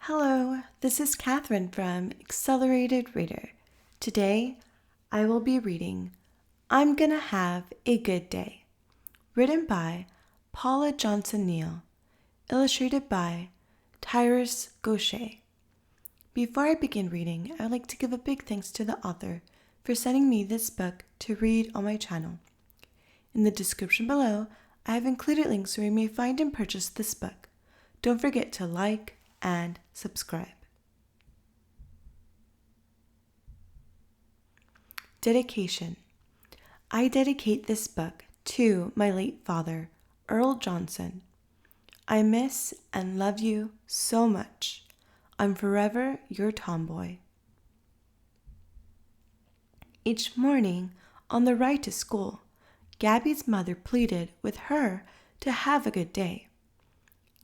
Hello, this is Catherine from Accelerated Reader. Today, I will be reading I'm Gonna Have a Good Day, written by Paula Johnson Neal, illustrated by Tyrus Goshay. Before I begin reading, I would like to give a big thanks to the author for sending me this book to read on my channel. In the description below, I have included links where you may find and purchase this book. Don't forget to like and subscribe. Dedication. I dedicate this book to my late father, Earl Johnson. I miss and love you so much. I'm forever your tomboy. Each morning on the ride to school, Gabby's mother pleaded with her to have a good day.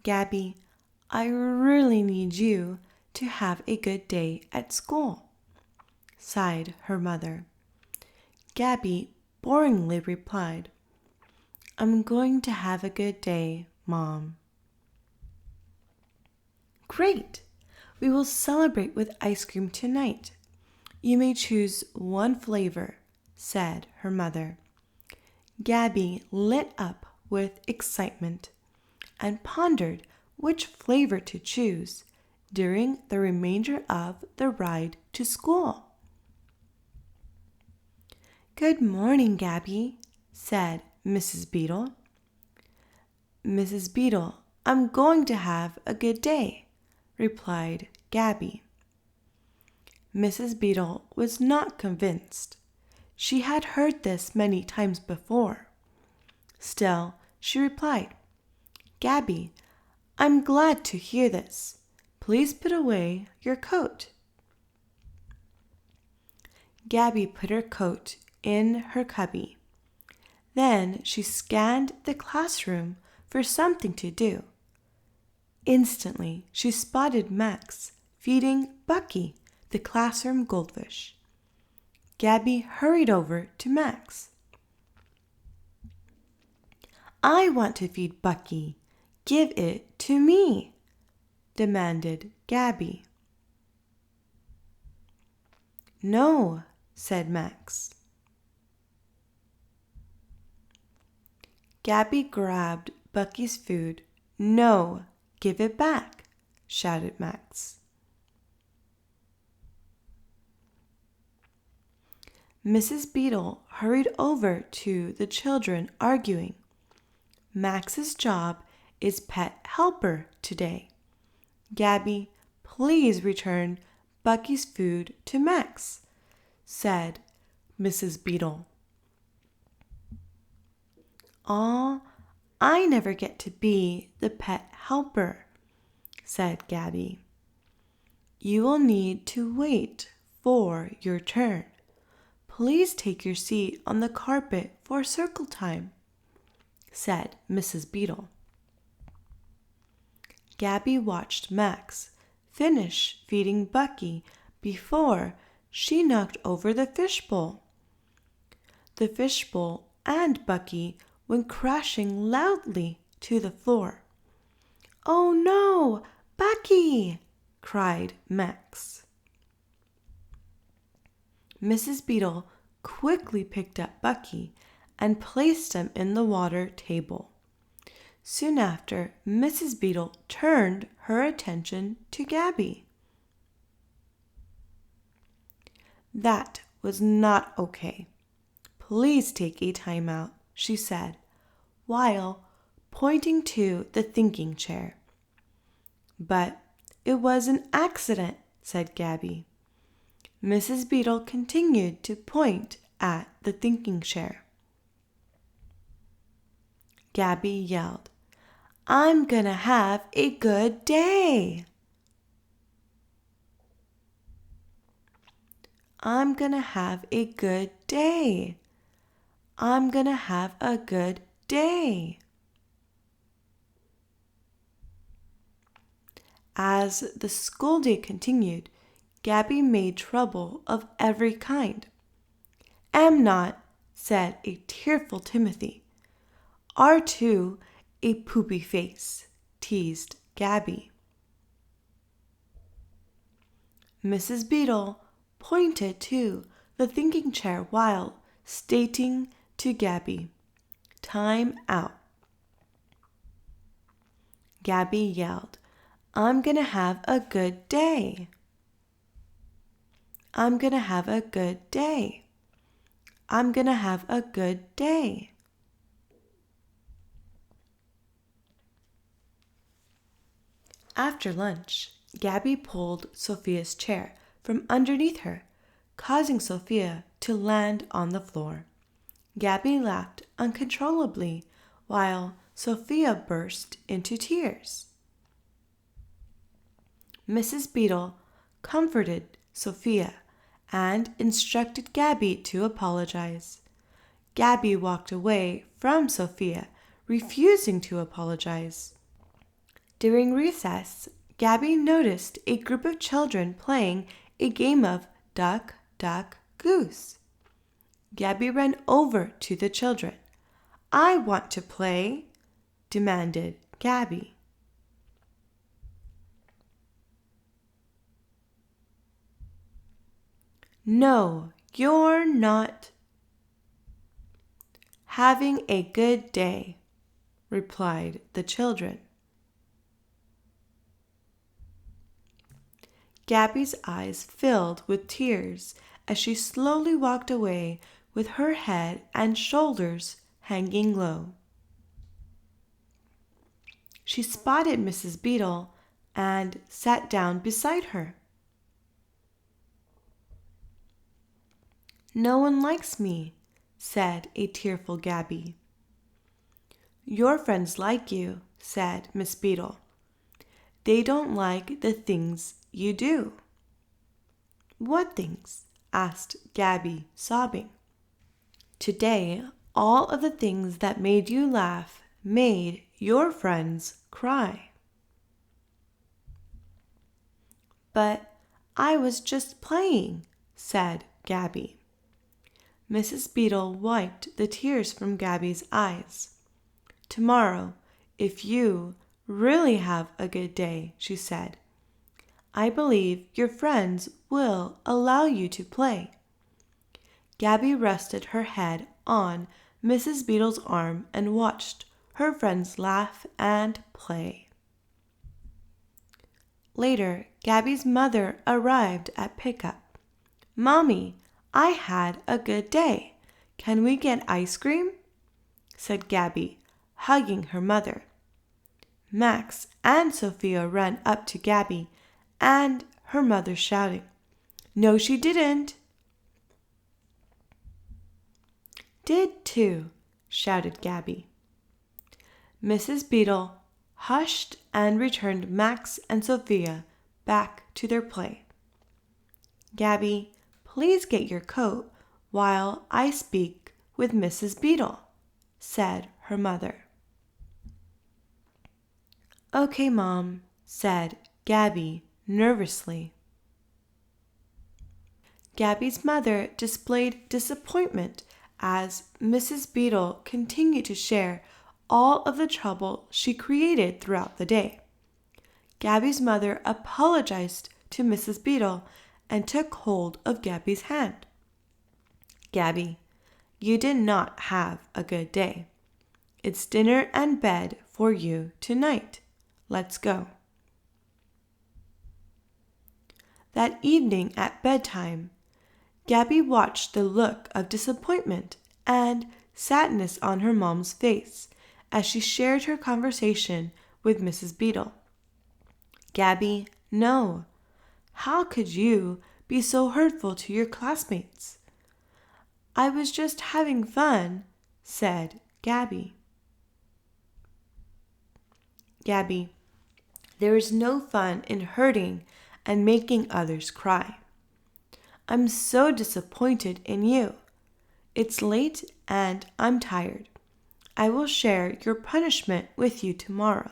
Gabby, I really need you to have a good day at school, sighed her mother. Gabby boringly replied, I'm going to have a good day, Mom. Great! We will celebrate with ice cream tonight. You may choose one flavor, said her mother. Gabby lit up with excitement and pondered which flavor to choose during the remainder of the ride to school. Good morning, Gabby, said Mrs. Beetle. Mrs. Beetle, I'm going to have a good day, replied Gabby. Mrs. Beetle was not convinced. She had heard this many times before. Still, she replied, Gabby, I'm glad to hear this. Please put away your coat. Gabby put her coat in her cubby. Then she scanned the classroom for something to do. Instantly, she spotted Max feeding Bucky, the classroom goldfish. Gabby hurried over to Max. I want to feed Bucky. Give it to me, demanded Gabby. No, said Max. Gabby grabbed Bucky's food. No, give it back, shouted Max. Mrs. Beetle hurried over to the children, arguing. Max's job is pet helper today. Gabby, please return Bucky's food to Max, said Mrs. Beetle. Aw, I never get to be the pet helper, said Gabby. You will need to wait for your turn. Please take your seat on the carpet for circle time, said Mrs. Beetle. Gabby watched Max finish feeding Bucky before she knocked over the fishbowl. The fishbowl and Bucky went crashing loudly to the floor. Oh no, Bucky! Cried Max. Mrs. Beetle quickly picked up Bucky and placed him in the water table. Soon after, Mrs. Beetle turned her attention to Gabby. That was not okay. Please take a time out, she said, while pointing to the thinking chair. But it was an accident, said Gabby. Mrs. Beetle continued to point at the thinking chair. Gabby yelled, I'm gonna have a good day. I'm gonna have a good day. I'm gonna have a good day. As the school day continued, Gabby made trouble of every kind. Am not, said a tearful Timothy. Are too a poopy face, teased Gabby. Mrs. Beetle pointed to the thinking chair while stating to Gabby, "Time out." Gabby yelled, "I'm gonna have a good day. I'm gonna have a good day. I'm gonna have a good day." After lunch, Gabby pulled Sophia's chair from underneath her, causing Sophia to land on the floor. Gabby laughed uncontrollably while Sophia burst into tears. Mrs. Beetle comforted Sophia and instructed Gabby to apologize. Gabby walked away from Sophia, refusing to apologize. During recess, Gabby noticed a group of children playing a game of duck, duck, goose. Gabby ran over to the children. "I want to play," demanded Gabby. "No, you're not having a good day," replied the children. Gabby's eyes filled with tears as she slowly walked away with her head and shoulders hanging low. She spotted Mrs. Beetle and sat down beside her. "No one likes me," said a tearful Gabby. "Your friends like you," said Miss Beetle. "They don't like the things you do." "What things?" asked Gabby, sobbing. "Today, all of the things that made you laugh made your friends cry." "But I was just playing," said Gabby. Mrs. Beetle wiped the tears from Gabby's eyes. "Tomorrow, if you really have a good day," she said, "I believe your friends will allow you to play." Gabby rested her head on Mrs. Beetle's arm and watched her friends laugh and play. Later, Gabby's mother arrived at pickup. "Mommy, I had a good day. Can we get ice cream?" said Gabby, hugging her mother. Max and Sophia ran up to Gabby and her mother, shouting, "No, she didn't." "Did too," shouted Gabby. Mrs. Beetle hushed and returned Max and Sophia back to their play. "Gabby, please get your coat while I speak with Mrs. Beetle," said her mother. "Okay, Mom," said Gabby nervously. Gabby's mother displayed disappointment as Mrs. Beetle continued to share all of the trouble she created throughout the day. Gabby's mother apologized to Mrs. Beetle and took hold of Gabby's hand. "Gabby, you did not have a good day. It's dinner and bed for you tonight. Let's go." That evening at bedtime, Gabby watched the look of disappointment and sadness on her mom's face as she shared her conversation with Mrs. Beetle. "Gabby, no. How could you be so hurtful to your classmates?" "I was just having fun," said Gabby. "Gabby, there is no fun in hurting and making others cry. I'm so disappointed in you. It's late and I'm tired. I will share your punishment with you tomorrow,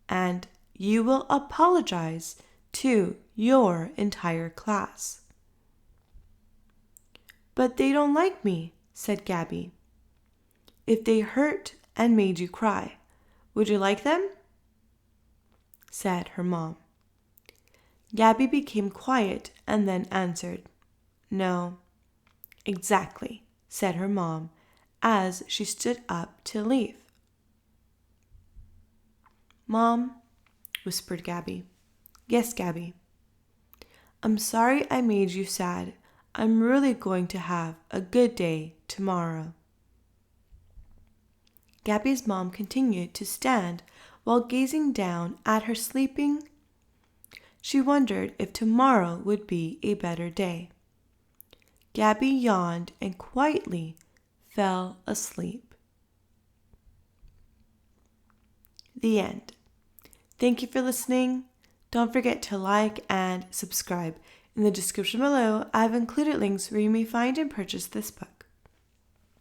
and you will apologize to your entire class." "But they don't like me," said Gabby. "If they hurt and made you cry, would you like them?" said her mom. Gabby became quiet and then answered, "No." "Exactly," said her mom as she stood up to leave. "Mom," whispered Gabby. "Yes, Gabby." "I'm sorry I made you sad. I'm really going to have a good day tomorrow." Gabby's mom continued to stand while gazing down at her sleeping. She wondered if tomorrow would be a better day. Gabby yawned and quietly fell asleep. The end. Thank you for listening. Don't forget to like and subscribe. In the description below, I've included links where you may find and purchase this book.